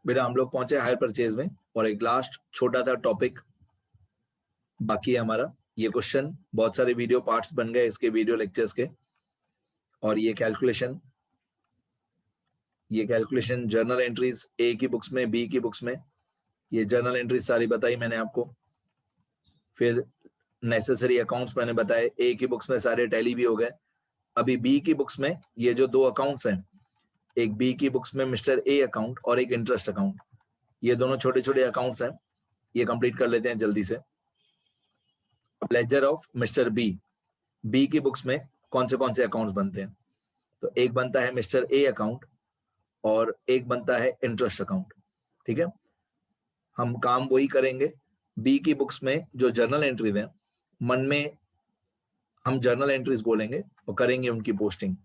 बेटा हम लोग पहुंचे हायर परचेज में, और एक लास्ट छोटा सा टॉपिक बाकी है हमारा। ये क्वेश्चन बहुत सारे वीडियो पार्ट्स बन गए इसके, वीडियो लेक्चर्स के। और ये कैलकुलेशन जर्नल एंट्रीज ए की बुक्स में, बी की बुक्स में, ये जर्नल एंट्रीज सारी बताई मैंने आपको। फिर नेसेसरी अकाउंट्स मैंने बताए, ए की बुक्स में सारे टैली भी हो गए। अभी बी की बुक्स में ये जो दो अकाउंट्स हैं, एक बी की बुक्स में मिस्टर ए अकाउंट और एक इंटरेस्ट अकाउंट, ये दोनों छोटे छोटे अकाउंट्स हैं, ये कंप्लीट कर लेते हैं जल्दी से। Ledger of mister B, B की बुक्स में कौन से अकाउंट्स बनते हैं? तो एक बनता है मिस्टर ए अकाउंट और एक बनता है इंटरेस्ट अकाउंट। ठीक है, हम काम वही करेंगे। बी की बुक्स में जो जर्नल एंट्रीज हैं, मन में हम जर्नल एंट्रीज बोलेंगे और करेंगे उनकी पोस्टिंग।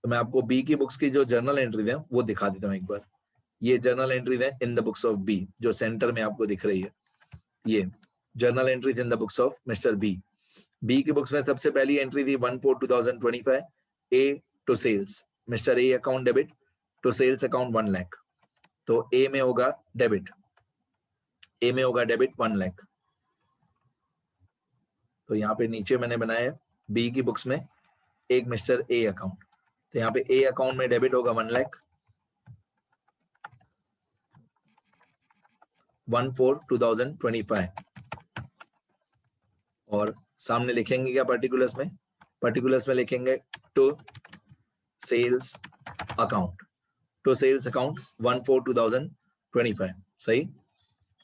तो मैं आपको बी की बुक्स की जो जर्नल एंट्रीज हैं वो दिखा देता हूँ एक बार। ये जर्नल एंट्रीज है in the books of B, जो सेंटर में आपको दिख रही है, ये journal entries in the books of mister B. B की बुक्स में सबसे पहली एंट्री थी 1/4/2025, A to sales, mister A account debit to sales account 1 lakh. तो ए में होगा डेबिट, 1 लाख। तो यहाँ पे नीचे मैंने बनाया बी की बुक्स में एक मिस्टर ए अकाउंट, तो यहाँ पे ए अकाउंट में डेबिट होगा 1 लाख, 1/4/2025। और सामने लिखेंगे क्या पर्टिकुलर्स में? पर्टिकुलर्स में लिखेंगे टू सेल्स अकाउंट, 1/4/2025। सही,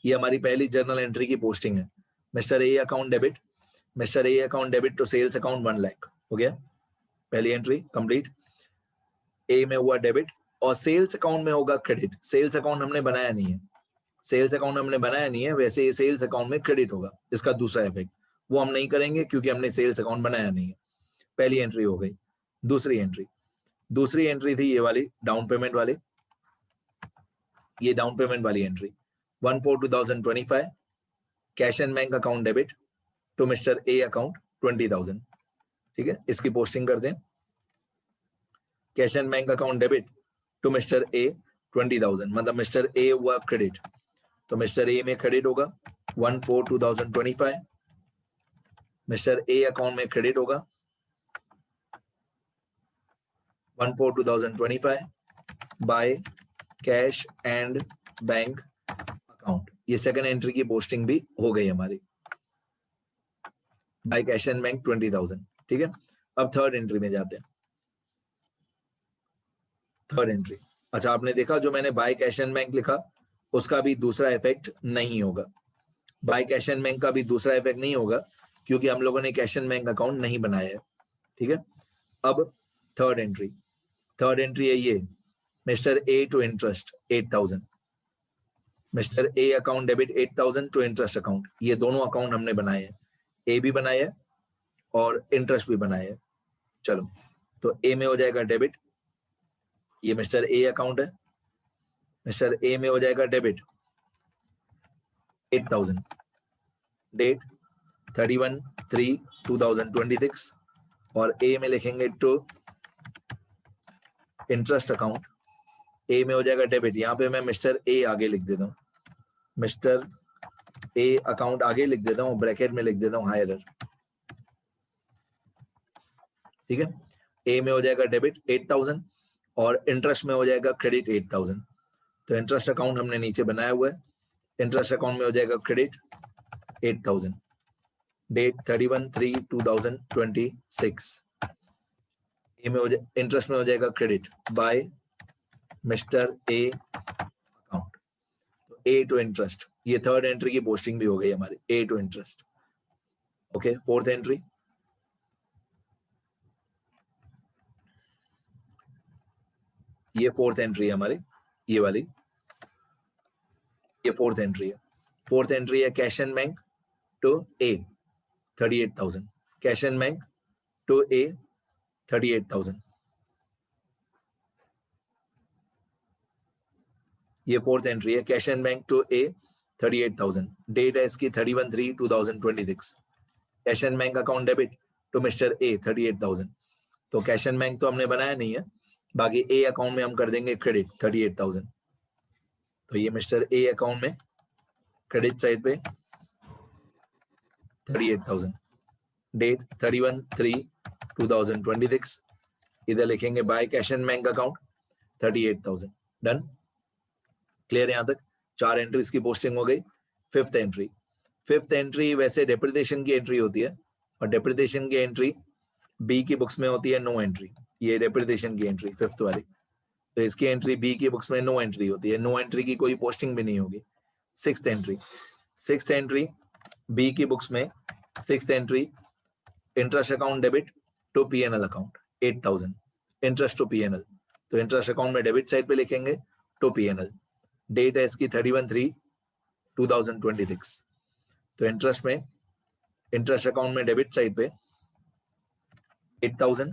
ये हमारी पहली जर्नल एंट्री की पोस्टिंग है। Mister A account debit to sales account 1 lakh हो गया, पहली एंट्री कंप्लीट। ए में हुआ डेबिट और सेल्स अकाउंट में होगा क्रेडिट। सेल्स अकाउंट हमने बनाया नहीं है, वैसे ये सेल्स अकाउंट में क्रेडिट होगा, इसका दूसरा इफेक्ट वो हम नहीं करेंगे क्योंकि हमने सेल्स अकाउंट बनाया नहीं है। पहली एंट्री हो गई। दूसरी एंट्री थी ये वाली, डाउन पेमेंट वाली, ये डाउन पेमेंट वाली entry 1/4/2025, cash and bank account debit to mister A account 20,000। ठीक है, इसकी पोस्टिंग कर दें, cash and bank account debit to mister A 20,000, मतलब मिस्टर ए हुआ क्रेडिट, तो मिस्टर ए में क्रेडिट होगा 1/4/2025, मिस्टर ए अकाउंट में क्रेडिट होगा 1/4/2025 bye cash and bank account. ये सेकंड एंट्री की पोस्टिंग भी हो गई हमारी, बाय कैश एंड बैंक 20,000। ठीक है, अब थर्ड एंट्री में जाते हैं। थर्ड एंट्री, अच्छा आपने देखा जो मैंने बाय कैश एंड बैंक लिखा उसका भी दूसरा इफेक्ट नहीं होगा। बाय कैश एंड बैंक का भी दूसरा इफेक्ट नहीं होगा क्योंकि हम लोगों ने कैश एंड बैंक अकाउंट नहीं बनाया है। ठीक है, अब थर्ड एंट्री है ये, mister A to interest 8,000, mister A account debit 8,000 to interest account. ये दोनों अकाउंट हमने बनाए हैं, ए भी बनाया है और इंटरेस्ट भी बनाया है। चलो, तो ए में हो जाएगा डेबिट, ये मिस्टर ए अकाउंट है, मिस्टर ए में हो जाएगा डेबिट 8,000, डेट 31/3/2026, और ए में लिखेंगे टू इंटरेस्ट अकाउंट, ए में हो जाएगा डेबिट, यहाँ पे मैं मिस्टर ए आगे लिख देता हूँ, मिस्टर ए अकाउंट आगे लिख देता हूँ, ब्रैकेट में लिख देता हूँ हायरर। ठीक है, ए में हो जाएगा डेबिट 8,000 और इंटरेस्ट में हो जाएगा क्रेडिट 8,000। तो इंटरेस्ट अकाउंट हमने नीचे बनाया हुआ है, इंटरेस्ट अकाउंट में हो जाएगा क्रेडिट 8,000, डेट 31/3/2026। ए में हो जाए, इंटरेस्ट में हो जाएगा credit by mister A account, तो ए टू इंटरेस्ट, ये थर्ड एंट्री की पोस्टिंग भी हो गई हमारी, A to interest. Okay, fourth entry, ये फोर्थ एंट्री है हमारी, ये वाली, ये फोर्थ एंट्री है। फोर्थ एंट्री है cash and bank to A 38,000, cash and bank to A 38,000, ये फोर्थ एंट्री है, cash and bank to A 38,000, date है इसकी 31/3/2026, cash and bank account debit to mister A 38,000। तो कैश एंड बैंक तो हमने बनाया नहीं है, बाकी ए अकाउंट में हम कर देंगे क्रेडिट 38,000, तो ये मिस्टर ए अकाउंट में क्रेडिट साइड पे 38,000, डेट 31/3/2026, इधर लिखेंगे by cash and bank account 38,000। Done, clear यहां तक? 4 एंट्रीज की पोस्टिंग हो गई। फिफ्थ एंट्री वैसे डेप्रिसिएशन की एंट्री होती है, और डेप्रिसिएशन की एंट्री बी की बुक्स में होती है नो एंट्री। ये डेप्रिसिएशन की एंट्री फिफ्थ वाली, तो इसकी एंट्री बी की बुक्स में नो एंट्री होती है, नो एंट्री की कोई पोस्टिंग भी नहीं होगी। सिक्स्थ एंट्री बी की बुक्स में, sixth entry interest account debit to PNL account 8,000, interest to PNL, तो इंटरेस्ट अकाउंट में डेबिट साइड पे लिखेंगे टू पीएनएल। डेट है इसकी 31/3/2026, तो इंटरेस्ट अकाउंट में डेबिट साइड पे 8,000,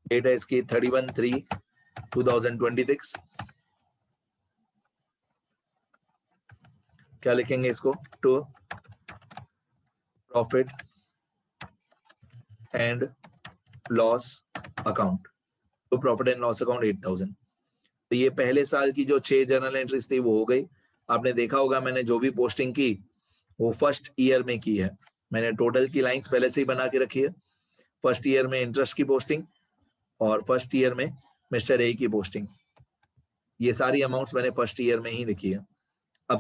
डेट है इसकी 31/3/2026। क्या लिखेंगे इसको? To profit and loss account, to profit and loss account 8,000। तो ये पहले साल की जो 6 जर्नल एंट्रीज थी वो हो गई। आपने देखा होगा मैंने जो भी पोस्टिंग की वो फर्स्ट ईयर में की है। मैंने टोटल की लाइंस पहले से ही बना के रखी है। फर्स्ट ईयर में इंटरेस्ट की पोस्टिंग और फर्स्ट ईयर में मिस्टर ए की पोस्टिंग, ये सारी अमाउंट्स मैंने फर्स्ट ईयर में ही लिखी है। अब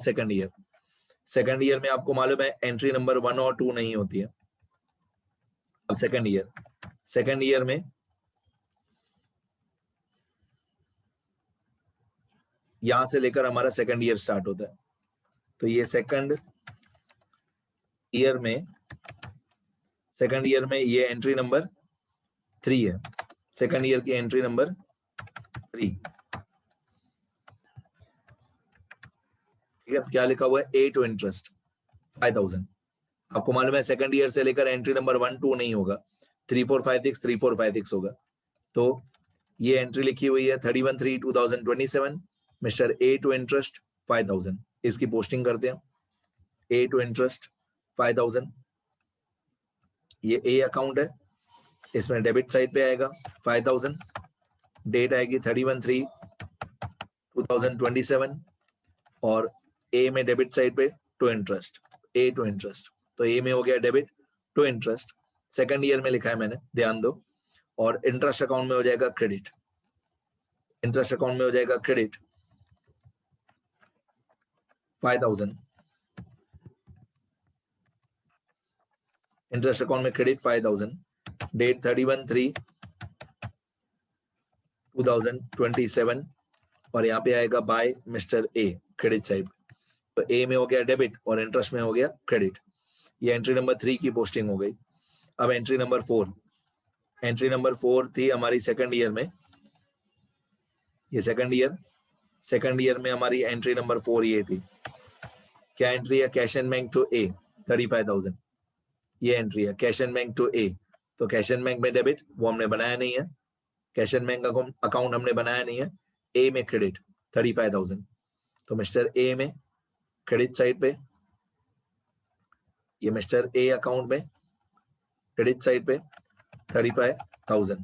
सेकंड ईयर में आपको मालूम है एंट्री नंबर 1 और 2 नहीं होती है। अब सेकंड ईयर में यहां से लेकर हमारा सेकंड ईयर स्टार्ट होता है। तो ये सेकंड ईयर में ये एंट्री नंबर 3 है। सेकंड ईयर की एंट्री नंबर 3, ठीक है। क्या लिखा हुआ है? ए टू इंटरेस्ट 5,000। आपको मालूम है सेकंड ईयर से लेकर एंट्री नंबर 1, 2 नहीं होगा, 3, 4, 5, 6, 3, 4, 5, 6 होगा। तो ये एंट्री लिखी हुई है 31/3/2027, मिस्टर ए टू इंटरेस्ट 5,000, इसकी पोस्टिंग करते हैं। ए टू इंटरेस्ट 5,000, ये ए अकाउंट है, इसमें डेबिट साइड पे आएगा 5,000, डेट आएगी 31/3/2027, और ए में डेबिट साइड पे to interest, A to interest, तो ए में हो गया debit to interest. Second year में लिखा है मैंने, ध्यान दो। और इंटरेस्ट अकाउंट में हो जाएगा क्रेडिट, इंटरेस्ट अकाउंट में हो जाएगा क्रेडिट 5,000, इंटरेस्ट अकाउंट में क्रेडिट 5,000, डेट 31/3/2027, और यहाँ पे आएगा by mister A credit side. तो ए में हो गया डेबिट और इंटरेस्ट में हो गया क्रेडिट। ये एंट्री नंबर 3 की पोस्टिंग हो गई। अब एंट्री नंबर 4 थी हमारी सेकंड ईयर में। ये सेकंड ईयर में हमारी एंट्री नंबर 4 ये थी। क्या एंट्री है? कैश एंड बैंक टू ए 35,000, ये एंट्री है कैश एंड बैंक टू ए। तो कैश एंड बैंक में डेबिट वो हमने बनाया नहीं है, कैश एंड बैंक अकाउंट हमने बनाया नहीं है। ए में क्रेडिट 35,000, तो मिस्टर ए में क्रेडिट साइड पे, ये मिस्टर ए अकाउंट में क्रेडिट साइड पे 35,000,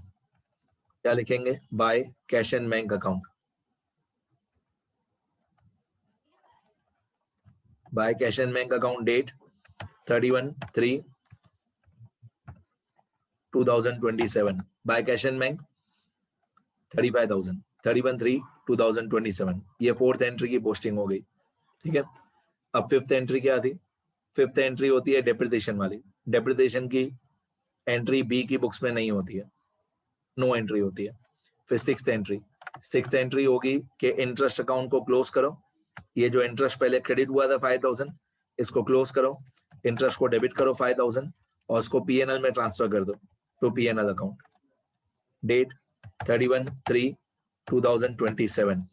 क्या लिखेंगे? By cash and bank account, by cash and bank account, date 31/3/2027, by cash and bank 35,000, 31/3/2027, ये फोर्थ एंट्री की पोस्टिंग हो गई, ठीक है। अब फिफ्थ एंट्री क्या थी? फिफ्थ एंट्री होती है डेप्रिसिएशन वाली। डेप्रिसिएशन की एंट्री बी की बुक्स में नहीं होती है, नो एंट्री होती है। फिर सिक्स्थ एंट्री होगी कि इंटरेस्ट अकाउंट को क्लोज करो। ये जो इंटरेस्ट पहले क्रेडिट हुआ था 5,000, इसको क्लोज करो, इंटरेस्ट को डेबिट करो 5,000, और उसको पीएनएल में ट्रांसफर कर दो to PNL account. Date 31/3/2027,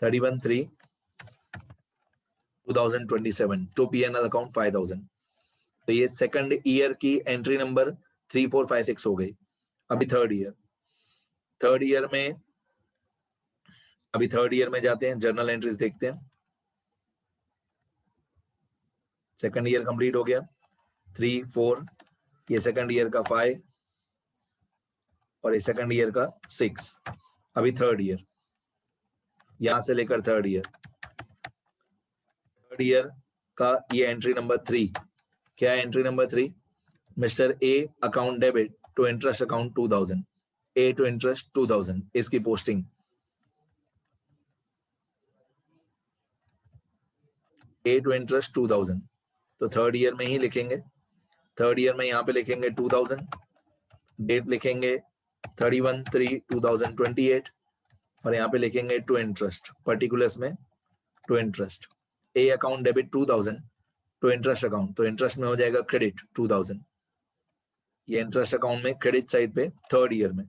31/3/2027 to PNL account 5,000। तो ये सेकंड ईयर की एंट्री नंबर 3, 4, 5, 6 हो गई। अभी थर्ड ईयर में जाते हैं, जर्नल एंट्रीज देखते हैं। सेकंड ईयर कंप्लीट हो गया, 3, 4, ये सेकंड ईयर का 5 और ये सेकंड ईयर का 6। अभी थर्ड ईयर, यहां से लेकर थर्ड ईयर का ये एंट्री नंबर 3, क्या है entry number 3? Mister A account debit to interest account 2000, A to interest 2000, इसकी पोस्टिंग ए टू इंटरेस्ट 2000, तो थर्ड ईयर में ही लिखेंगे। थर्ड ईयर में यहाँ पे लिखेंगे 2000, डेट लिखेंगे 31/3/2028 और यहाँ पे लिखेंगे टू इंटरेस्ट, पर्टिकुलर्स में to interest. A account debit 2000 to interest account, तो इंटरेस्ट में हो जाएगा क्रेडिट 2000, ये इंटरेस्ट अकाउंट में क्रेडिट साइड पे थर्ड ईयर में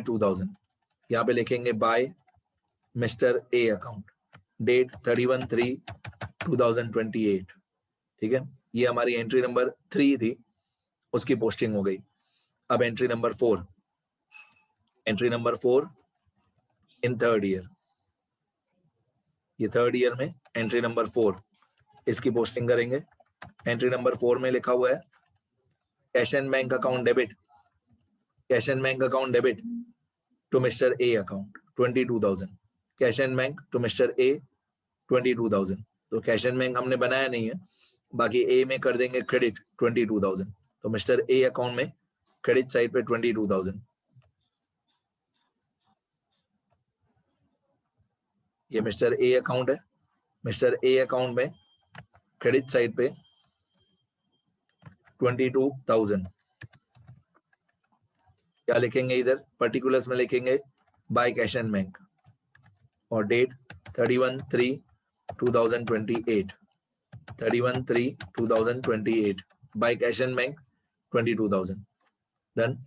2000। यहाँ पे लिखेंगे by mister A account, date 31/3/2028, ठीक है। ये हमारी एंट्री नंबर 3 थी, उसकी पोस्टिंग हो गई। अब entry number 4 in third year, ये थर्ड ईयर में एंट्री नंबर 4, इसकी पोस्टिंग करेंगे। एंट्री नंबर 4 में लिखा हुआ है cash and bank account debit to mister A account 22,000, cash and bank to mister A 22,000, तो कैश एंड बैंक हमने बनाया नहीं है, बाकी ए में कर देंगे क्रेडिट 22,000, तो मिस्टर ए अकाउंट में क्रेडिट साइड पे 22,000, ये मिस्टर ए अकाउंट है। मिस्टर ए अकाउंट में क्रेडिट साइड पे 22,000, क्या लिखेंगे इधर पर्टिकुलर्स में लिखेंगे बाय कैश एंड बैंक और date 31/3/2028 by cash and bank 22,000, done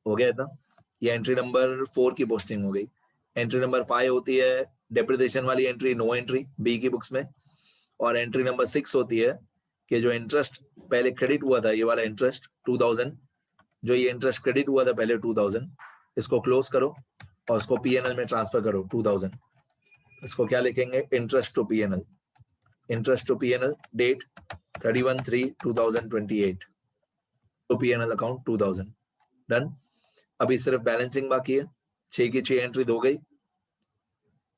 हो गया था। ये एंट्री नंबर 4 की पोस्टिंग हो गई। एंट्री नंबर 5 होती है डेप्रिसिएशन वाली एंट्री, नो एंट्री बी की बुक्स में, और एंट्री नंबर 6 होती है कि जो इंटरेस्ट पहले क्रेडिट हुआ था, ये वाला इंटरेस्ट 2000, जो ये इंटरेस्ट क्रेडिट हुआ था पहले 2000, इसको क्लोज करो और उसको पीएनएल में ट्रांसफर करो 2000, इसको क्या लिखेंगे इंटरेस्ट टू पीएनएल, डेट 31/3/2028 तो पीएनएल अकाउंट 2000, डन। अभी सिर्फ बैलेंसिंग बाकी है, 6 की 6 एंट्री हो गई,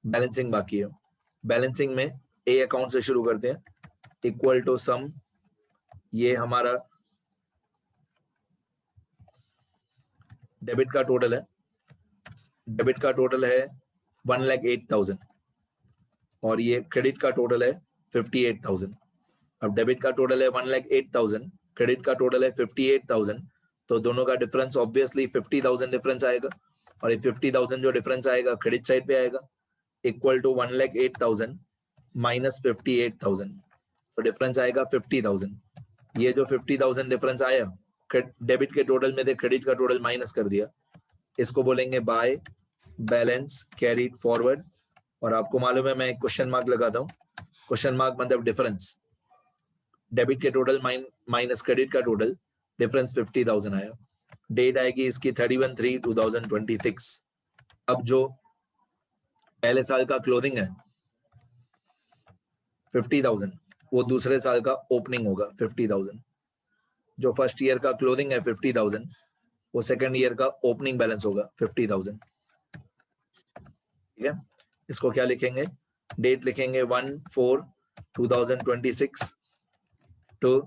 बैलेंसिंग बाकी है। बैलेंसिंग में ए अकाउंट से शुरू करते हैं, इक्वल टू सम, ये हमारा डेबिट का टोटल है 1,08,000 और ये क्रेडिट का टोटल है 58,000। अब डेबिट का टोटल है 1,08,000, क्रेडिट का टोटल है 58,000, तो दोनों का डिफरेंस ऑब्वियसली 50,000 डिफरेंस आएगा, और ये 50,000 जो डिफरेंस आएगा क्रेडिट साइड पे आएगा, इक्वल टू 1,08,000 माइनस 58,000, तो डिफरेंस आएगा 50,000। ये जो 50,000 डिफरेंस आया डेबिट के टोटल में से क्रेडिट का टोटल माइनस कर दिया, इसको बोलेंगे बाय बैलेंस कैरीड फॉरवर्ड, और आपको मालूम है मैं एक क्वेश्चन मार्क लगाता हूँ, क्वेश्चन मार्क मतलब डिफरेंस, डेबिट के टोटल माइनस क्रेडिट का टोटल, डिफरेंस 50,000 आया, डेट आएगी इसकी 31/3/2026। अब जो पहले साल का क्लोजिंग है 50,000, वो दूसरे साल का ओपनिंग होगा 50,000, जो फर्स्ट ईयर का क्लोजिंग है 50,000, वो सेकंड ईयर का ओपनिंग बैलेंस होगा 50,000, ठीक है। इसको क्या लिखेंगे, डेट लिखेंगे 1/4/2026 टू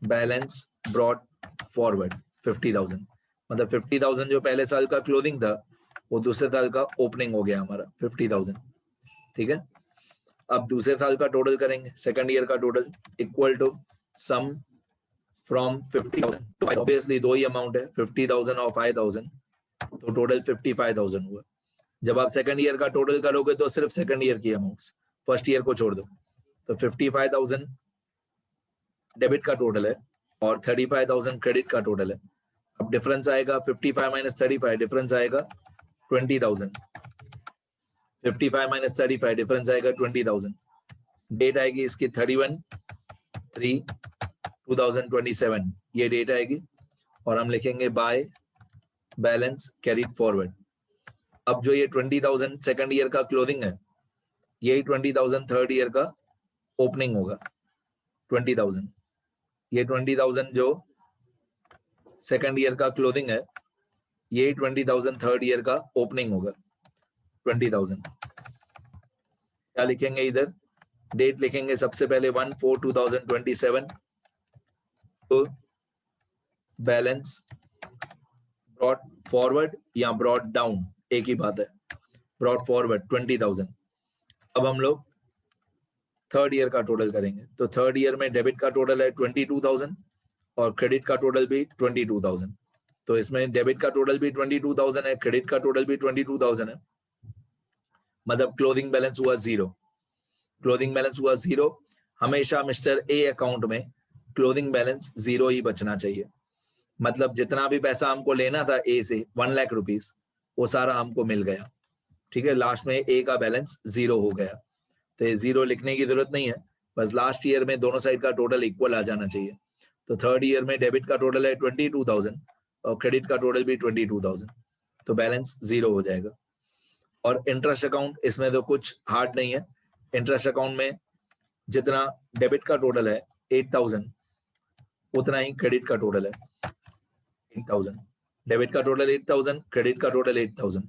बैलेंस ब्रॉट फॉरवर्ड 50,000, मतलब 50,000 जो पहले साल का क्लोजिंग था वो दूसरे साल का ओपनिंग हो गया हमारा 50,000, ठीक है। अब दूसरे साल का टोटल करेंगे, सेकंड ईयर का total, equal to sum from 50,000, तो ऑब्वियसली दो ही अमाउंट है 50,000 और 5,000, तो टोटल 55,000 हुआ। जब आप सेकंड ईयर का टोटल करोगे तो सिर्फ सेकंड ईयर की अमाउंट्स, फर्स्ट ईयर को छोड़ दो, तो 55,000 डेबिट का टोटल है और 35,000 क्रेडिट का टोटल है। अब डिफरेंस आएगा 55 माइनस 35, डिफरेंस आएगा 20,000, 55 माइनस 35 डिफरेंस आएगा 20,000, डेट आएगी इसकी 31/3/2027, ये डेट आएगी, और हम लिखेंगे बाय बैलेंस कैरीड फॉरवर्ड। अब जो ये 20,000 सेकंड ईयर का क्लोजिंग है, यही 20,000 थर्ड ईयर का ओपनिंग होगा 20,000, ये 20,000 जो सेकंड ईयर का क्लोजिंग है, यही 20,000 थर्ड ईयर का ओपनिंग होगा। 20,000। क्या लिखेंगे इधर, डेट लिखेंगे सबसे पहले 1/4/2027 तो बैलेंस ब्रॉट फॉरवर्ड या ब्रॉट डाउन एक ही बात है, ब्रॉट फॉरवर्ड 20,000। अब हम लोग थर्ड ईयर का टोटल करेंगे, तो थर्ड ईयर में डेबिट का टोटल है 22,000 और क्रेडिट का टोटल भी 22,000। तो इसमें डेबिट का टोटल भी 22,000 है, क्रेडिट का टोटल भी 22,000 है, मतलब क्लोजिंग बैलेंस हुआ 0। क्लोजिंग बैलेंस हुआ 0। हमेशा मिस्टर ए अकाउंट में क्लोजिंग बैलेंस 0 ही बचना चाहिए, मतलब जितना भी पैसा हमको लेना था ए से 1 लाख रुपीस वो सारा हमको मिल गया, ठीक है। लास्ट में ए का बैलेंस 0 हो गया, तो ये 0 लिखने की जरूरत नहीं है, बस लास्ट ईयर में दोनों साइड का टोटल इक्वल आ जाना चाहिए। तो थर्ड ईयर में डेबिट का टोटल है 22,000 और क्रेडिट का टोटल भी 22,000, तो बैलेंस 0 हो जाएगा। और इंटरेस्ट अकाउंट, इसमें तो कुछ हार्ड नहीं है। इंटरेस्ट अकाउंट में जितना डेबिट का टोटल है 8,000 उतना ही क्रेडिट का टोटल है 8,000। डेबिट का टोटल 8,000, क्रेडिट का टोटल 8,000,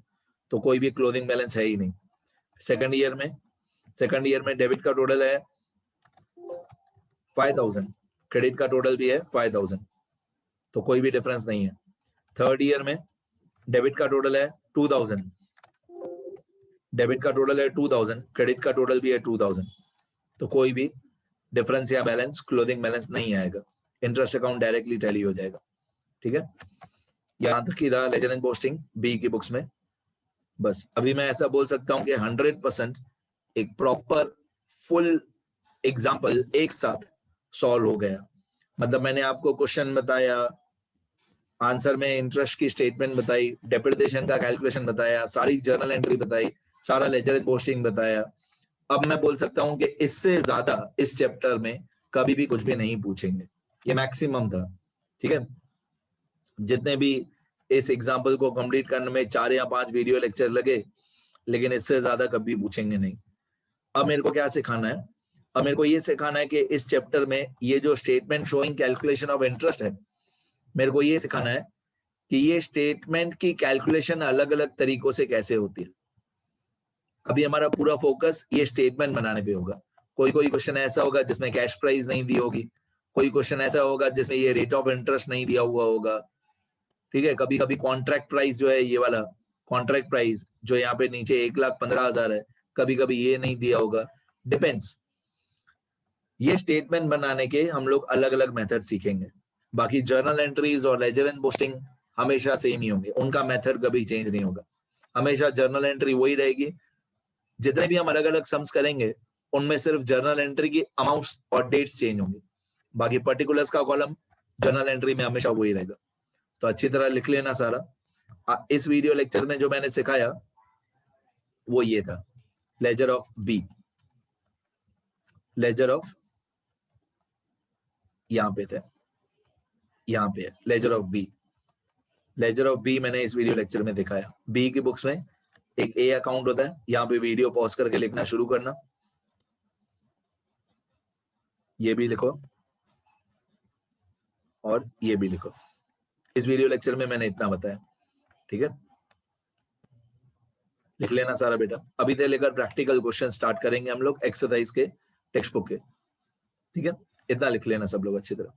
तो कोई भी क्लोजिंग बैलेंस है ही नहीं। सेकंड ईयर में डेबिट का टोटल है 5,000, क्रेडिट का टोटल भी है 5,000, तो कोई भी डिफरेंस नहीं है। थर्ड ईयर में डेबिट का टोटल है 2,000, डेबिट का टोटल है 2,000, क्रेडिट का टोटल भी है 2,000, तो कोई भी डिफरेंस या बैलेंस क्लोजिंग बैलेंस नहीं आएगा, इंटरेस्ट अकाउंट डायरेक्टली टैली हो जाएगा, ठीक है। यहां तक की था लेजर एंड पोस्टिंग बी की बुक्स में। बस अभी मैं ऐसा बोल सकता हूं कि 100% एक प्रॉपर फुल एग्जाम्पल एक साथ सॉल्व हो गया। मतलब मैंने आपको क्वेश्चन बताया, आंसर में इंटरेस्ट की स्टेटमेंट बताई, डेप्रिसिएशन का कैलकुलेशन बताया, सारी जर्नल एंट्री बताई, सारा लेजर एंड पोस्टिंग बताया। अब मैं बोल सकता हूं कि इससे ज्यादा इस चैप्टर में कभी भी कुछ भी नहीं पूछेंगे, ये मैक्सिमम था, ठीक है। जितने भी इस एग्जाम्पल को कंप्लीट करने में 4 या 5 वीडियो लेक्चर लगे, लेकिन इससे ज्यादा कभी पूछेंगे नहीं। अब मेरे को क्या सिखाना है, अब मेरे को ये सिखाना है कि इस चैप्टर में ये जो statement showing calculation of interest है, मेरे को ये सिखाना है कि ये स्टेटमेंट की कैलकुलेशन अलग अलग तरीकों से कैसे होती है। अभी हमारा पूरा फोकस ये स्टेटमेंट बनाने पे होगा। कोई क्वेश्चन ऐसा होगा जिसमें कैश प्राइस नहीं दी होगी, कोई क्वेश्चन ऐसा होगा जिसमें ये रेट ऑफ इंटरेस्ट नहीं दिया हुआ होगा, ठीक है। कभी कभी कॉन्ट्रैक्ट प्राइस जो है, ये वाला कॉन्ट्रैक्ट प्राइस जो यहाँ पे नीचे 1,15,000 है, कभी कभी ये नहीं दिया होगा, डिपेंड्स। ये स्टेटमेंट बनाने के हम लोग अलग अलग मेथड सीखेंगे। बाकी जर्नल एंट्रीज और लेजर एंड पोस्टिंग हमेशा सेम ही होंगे, उनका मेथड कभी चेंज नहीं होगा। हमेशा जर्नल एंट्री वही रहेगी। जितने भी हम अलग अलग सम्स करेंगे उनमें सिर्फ जर्नल एंट्री की अमाउंट्स और डेट्स चेंज होंगे, बाकी पर्टिकुलर्स का कॉलम जर्नल एंट्री में हमेशा वही रहेगा। तो अच्छी तरह लिख लेना सारा। इस वीडियो लेक्चर में जो मैंने सिखाया वो ये था, ledger of B, ledger of, यहाँ पे थे, यहाँ पे है ledger of B. Ledger of B मैंने इस वीडियो लेक्चर में दिखाया। बी की बुक्स में एक ए अकाउंट होता है, यहाँ पे वीडियो पॉज करके लिखना शुरू करना, ये भी लिखो और ये भी लिखो। इस वीडियो लेक्चर में मैंने इतना बताया, ठीक है। लिख लेना सारा बेटा। अभी से लेकर प्रैक्टिकल क्वेश्चन स्टार्ट करेंगे हम लोग एक्सरसाइज के टेक्स्ट बुक के, ठीक है। इतना लिख लेना सब लोग अच्छी तरह।